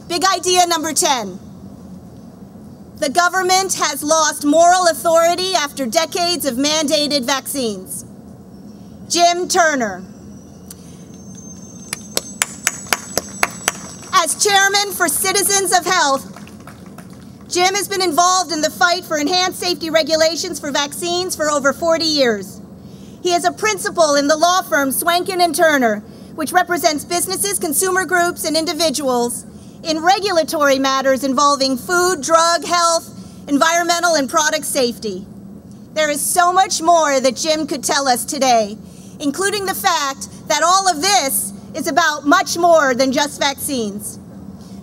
Big idea number 10. The government has lost moral authority after decades of mandated vaccines. Jim Turner. As chairman for Citizens of Health, Jim has been involved in the fight for enhanced safety regulations for vaccines for over 40 years. He is a principal in the law firm Swankin Turner, which represents businesses, consumer groups, and individuals in regulatory matters involving food, drug, health, environmental, and product safety. There is so much more that Jim could tell us today, including the fact that all of this is about much more than just vaccines.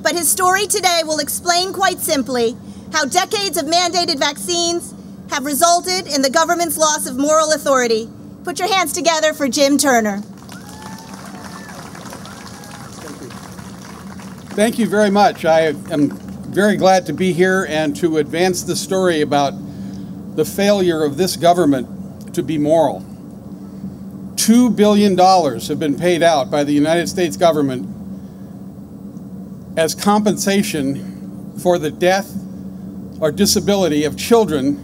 But his story today will explain quite simply how decades of mandated vaccines have resulted in the government's loss of moral authority. Put your hands together for Jim Turner. Thank you very much. I am very glad to be here and to advance the story about the failure of this government to be moral. $2 billion have been paid out by the United States government as compensation for the death or disability of children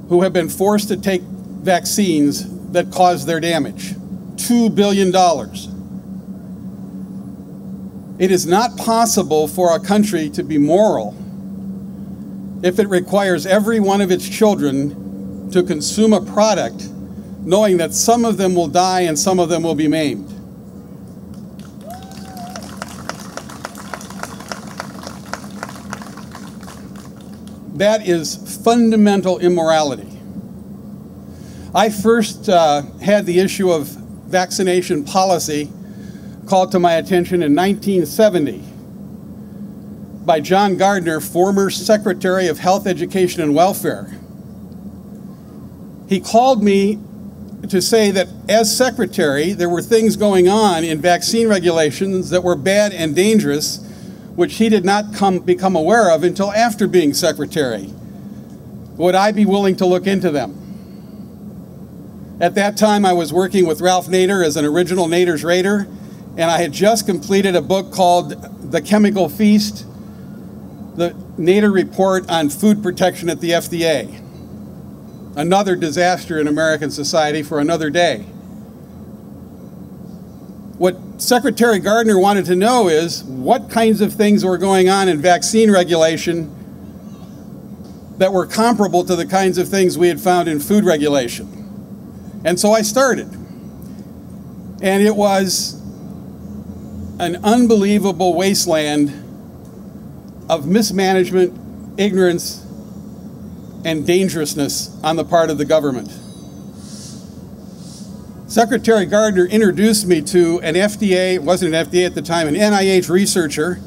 who have been forced to take vaccines that cause their damage. $2 billion. It is not possible for a country to be moral if it requires every one of its children to consume a product knowing that some of them will die and some of them will be maimed. That is fundamental immorality. I first had the issue of vaccination policy called to my attention in 1970 by John Gardner, former Secretary of Health, Education, and Welfare. He called me to say that as Secretary, there were things going on in vaccine regulations that were bad and dangerous, which he did not become aware of until after being Secretary. Would I be willing to look into them? At that time, I was working with Ralph Nader as an original Nader's Raider, and I had just completed a book called The Chemical Feast, the Nader Report on Food Protection at the FDA. Another disaster in American society for another day. What Secretary Gardner wanted to know is what kinds of things were going on in vaccine regulation that were comparable to the kinds of things we had found in food regulation. And so I started. And it was an unbelievable wasteland of mismanagement, ignorance, and dangerousness on the part of the government. Secretary Gardner introduced me to an FDA, it wasn't an FDA at the time, an NIH researcher,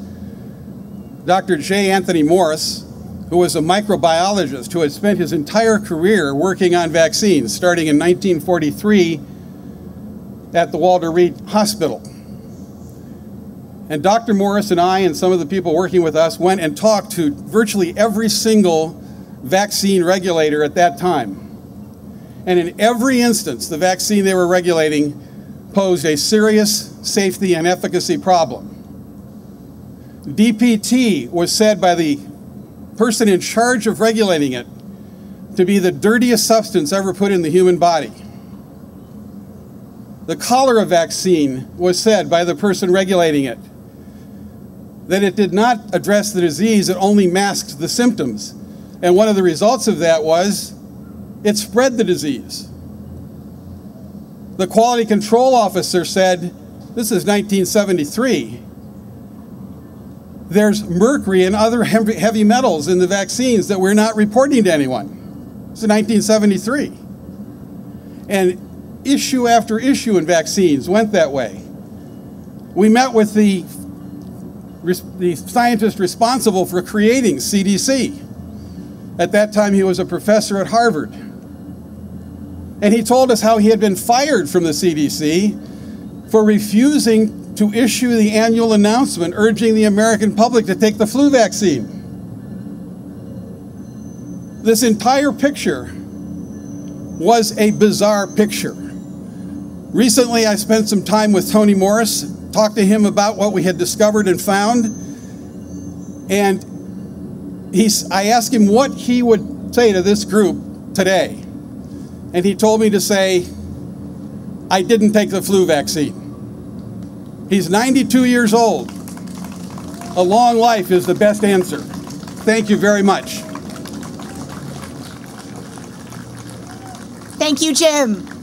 Dr. J. Anthony Morris, who was a microbiologist who had spent his entire career working on vaccines, starting in 1943 at the Walter Reed Hospital. And Dr. Morris and I and some of the people working with us went and talked to virtually every single vaccine regulator at that time. And in every instance, the vaccine they were regulating posed a serious safety and efficacy problem. DPT was said by the person in charge of regulating it to be the dirtiest substance ever put in the human body. The cholera vaccine was said by the person regulating it that it did not address the disease, it only masked the symptoms. And one of the results of that was it spread the disease. The quality control officer said, this is 1973, there's mercury and other heavy metals in the vaccines that we're not reporting to anyone. This is 1973. And issue after issue in vaccines went that way. We met with the scientist responsible for creating CDC. At that time, he was a professor at Harvard. And he told us how he had been fired from the CDC for refusing to issue the annual announcement urging the American public to take the flu vaccine. This entire picture was a bizarre picture. Recently, I spent some time with Tony Morris talked to him about what we had discovered and found. And I asked him what he would say to this group today. And he told me to say, I didn't take the flu vaccine. He's 92 years old. A long life is the best answer. Thank you very much. Thank you, Jim.